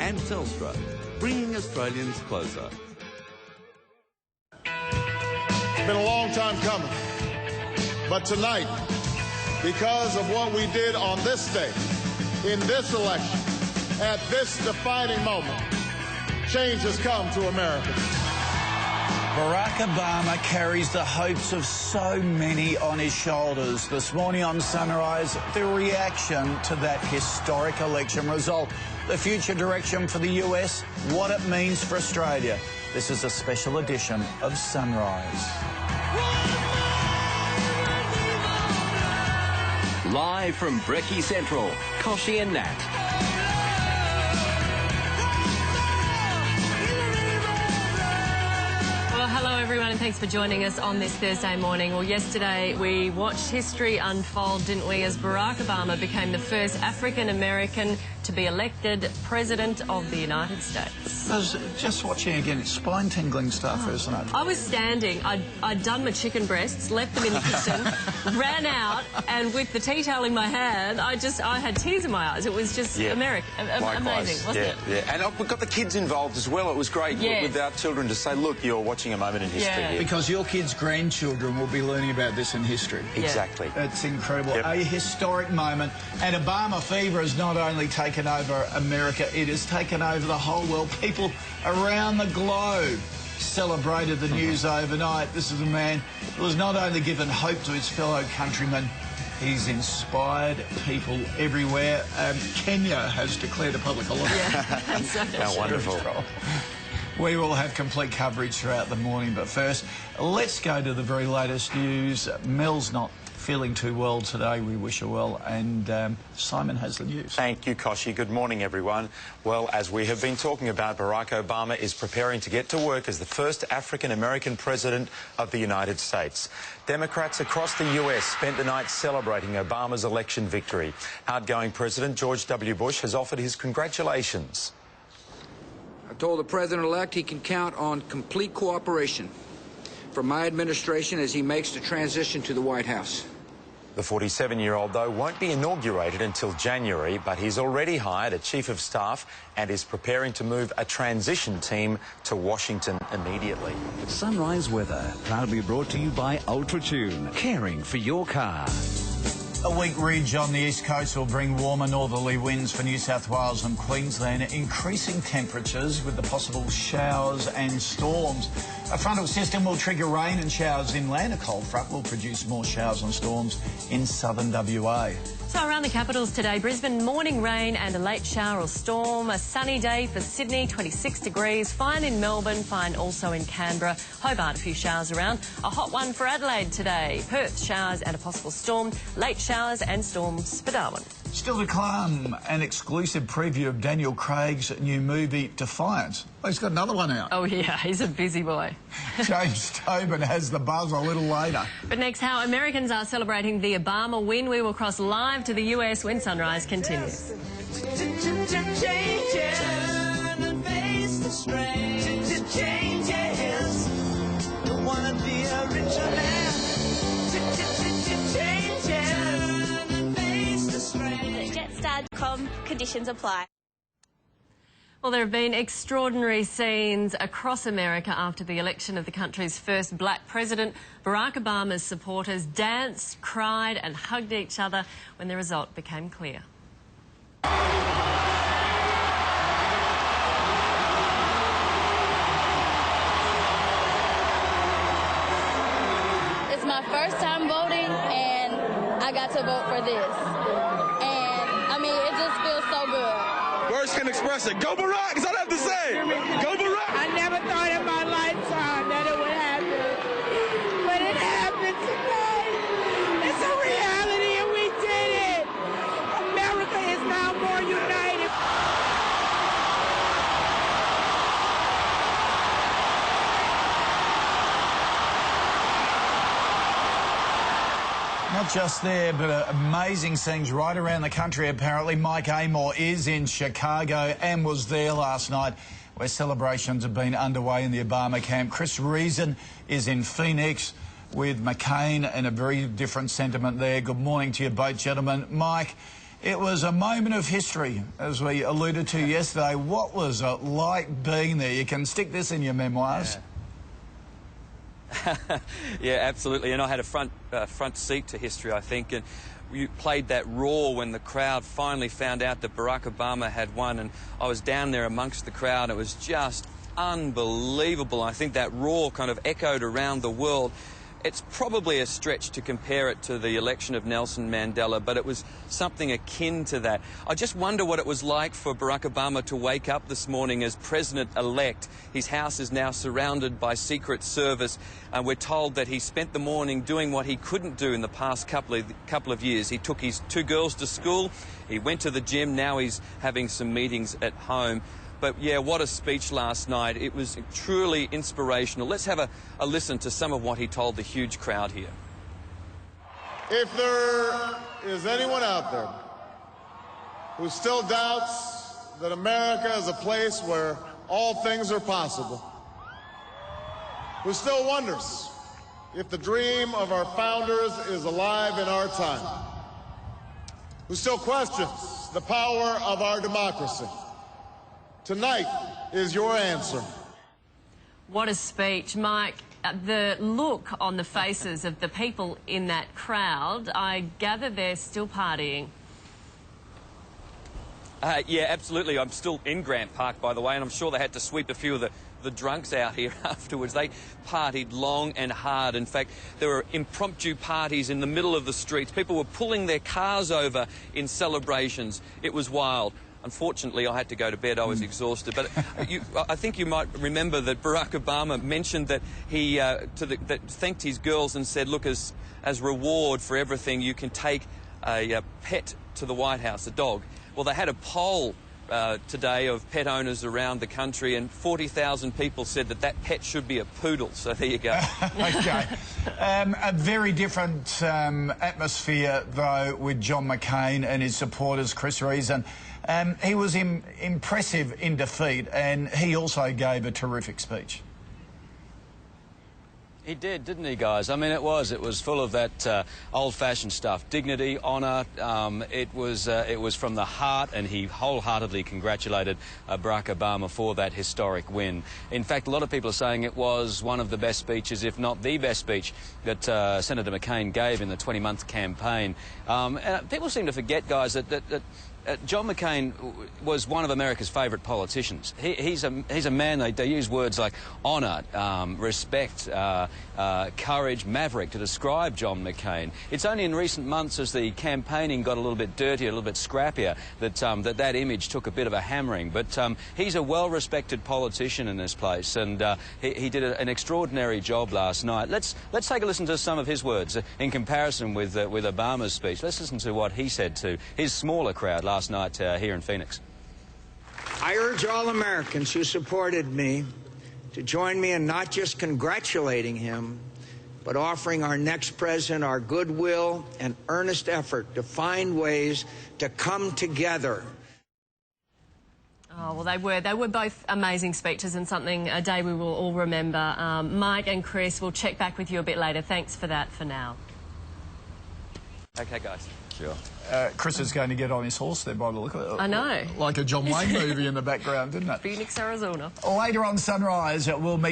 and Telstra, bringing Australians closer. It's been a long time coming, but tonight, because of what we did on this day, in this election, at this defining moment, change has come to America. Barack Obama carries the hopes of so many on his shoulders. This morning on Sunrise, the reaction to that historic election result, the future direction for the US, what it means for Australia. This is a special edition of Sunrise. Live from Brecky Central, Kochie and Nat. Hello everyone and thanks for joining us on this Thursday morning. Well, yesterday we watched history unfold, didn't we, as Barack Obama became the first African-American to be elected President of the United States. I was just watching again, it's spine-tingling stuff, isn't it? I was standing, I'd done my chicken breasts, left them in the kitchen, ran out, and with the tea towel in my hand, I had tears in my eyes. It was just amazing, wasn't it? Yeah, and we've got the kids involved as well. It was great with our children to say, look, you're watching a moment in history here. Because your kids' grandchildren will be learning about this in history. Exactly. It's incredible. A historic moment. And Obama fever has not only taken over America, it has taken over the whole world. People around the globe celebrated the news overnight. This is a man who has not only given hope to his fellow countrymen, he's inspired people everywhere. Kenya has declared a public holiday. How wonderful. We will have complete coverage throughout the morning, but first, let's go to the very latest news. Mel's not feeling too well today. We wish her well, and Simon has the news. Thank you, Kochie. Good morning, everyone. Well, as we have been talking about, Barack Obama is preparing to get to work as the first African-American president of the United States. Democrats across the US spent the night celebrating Obama's election victory. Outgoing President George W. Bush has offered his congratulations. I told the President-elect he can count on complete cooperation from my administration as he makes the transition to the White House. The 47-year-old, though, won't be inaugurated until January, but he's already hired a chief of staff and is preparing to move a transition team to Washington immediately. Sunrise weather, proudly brought to you by UltraTune, caring for your car. A weak ridge on the east coast will bring warmer northerly winds for New South Wales and Queensland, increasing temperatures with the possible showers and storms. A frontal system will trigger rain and showers inland. A cold front will produce more showers and storms in southern WA. So around the capitals today, Brisbane, morning rain and a late shower or storm. A sunny day for Sydney, 26 degrees. Fine in Melbourne, fine also in Canberra. Hobart, a few showers around. A hot one for Adelaide today. Perth, showers and a possible storm. Late showers and storms for Darwin. Still to come, an exclusive preview of Daniel Craig's new movie, Defiance. Oh, he's got another one out. Oh, yeah, he's a busy boy. James Tobin has the buzz a little later. But next, how Americans are celebrating the Obama win. We will cross live to the US when Sunrise continues. Jetstar.com, conditions apply. Well, there have been extraordinary scenes across America after the election of the country's first black president. Barack Obama's supporters danced, cried and hugged each other when the result became clear. It's my first time voting and I got to vote for this. And, I mean, it just feels so good. Words can express it. Go Barack! That's all I have to say. Go Barack! I never thought in my lifetime that it would happen. But it happened today. It's a reality and we did it. America is now more united. Not just there, but amazing scenes right around the country, apparently. Mike Amor is in Chicago and was there last night, where celebrations have been underway in the Obama camp. Chris Reason is in Phoenix with McCain, and a very different sentiment there. Good morning to you both, gentlemen. Mike, It was a moment of history, as we alluded to yesterday. What was it like being there? You can stick this in your memoirs. Yeah, yeah, absolutely. And I had a front seat to history, I think. And you played that roar when the crowd finally found out that Barack Obama had won. And I was down there amongst the crowd. It was just unbelievable. I think that roar kind of echoed around the world. It's probably a stretch to compare it to the election of Nelson Mandela, but it was something akin to that. I just wonder what it was like for Barack Obama to wake up this morning as president-elect. His house is now surrounded by Secret Service, and we're told that he spent the morning doing what he couldn't do in the past couple of years. He took his 2 girls to school, he went to the gym, now he's having some meetings at home. But, yeah, what a speech last night. It was truly inspirational. Let's have a listen to some of what he told the huge crowd here. If there is anyone out there who still doubts that America is a place where all things are possible, who still wonders if the dream of our founders is alive in our time, who still questions the power of our democracy, tonight is your answer. What a speech, Mike. The look on the faces of the people in that crowd, I gather they're still partying. Yeah, absolutely. I'm still in Grant Park, by the way, and I'm sure they had to sweep a few of the drunks out here afterwards. They partied long and hard. In fact, there were impromptu parties in the middle of the streets. People were pulling their cars over in celebrations. It was wild. Unfortunately, I had to go to bed. I was exhausted. But I think you might remember that Barack Obama mentioned that he that thanked his girls and said, look, as reward for everything, you can take a pet to the White House, a dog. Well, they had a poll today of pet owners around the country, and 40,000 people said that pet should be a poodle. So there you go. OK. A very different atmosphere, though, with John McCain and his supporters, Chris Reason. He was impressive in defeat, and he also gave a terrific speech. He did, didn't he, guys? I mean, it was full of that old-fashioned stuff, dignity, honour. It was from the heart, and he wholeheartedly congratulated Barack Obama for that historic win. In fact, a lot of people are saying it was one of the best speeches, if not the best speech, that Senator McCain gave in the 20-month campaign. And people seem to forget, guys, that John McCain was one of America's favourite politicians. He's a man, they use words like honour, respect, courage, maverick to describe John McCain. It's only in recent months, as the campaigning got a little bit dirtier, a little bit scrappier, that image took a bit of a hammering. But he's a well-respected politician in this place, and he did an extraordinary job last night. Let's take a listen to some of his words in comparison with Obama's speech. Let's listen to what he said to his smaller crowd last night here in Phoenix. I urge all Americans who supported me to join me in not just congratulating him, but offering our next president our goodwill and earnest effort to find ways to come together. Oh, well, they were both amazing speeches, and a day we will all remember. Mike and Chris, we'll check back with you a bit later. Thanks for that for now. OK, guys. Sure. Chris is going to get on his horse there by the look of it. I know. Like a John Wayne movie in the background, didn't it? Phoenix, Arizona. Later on Sunrise, we'll meet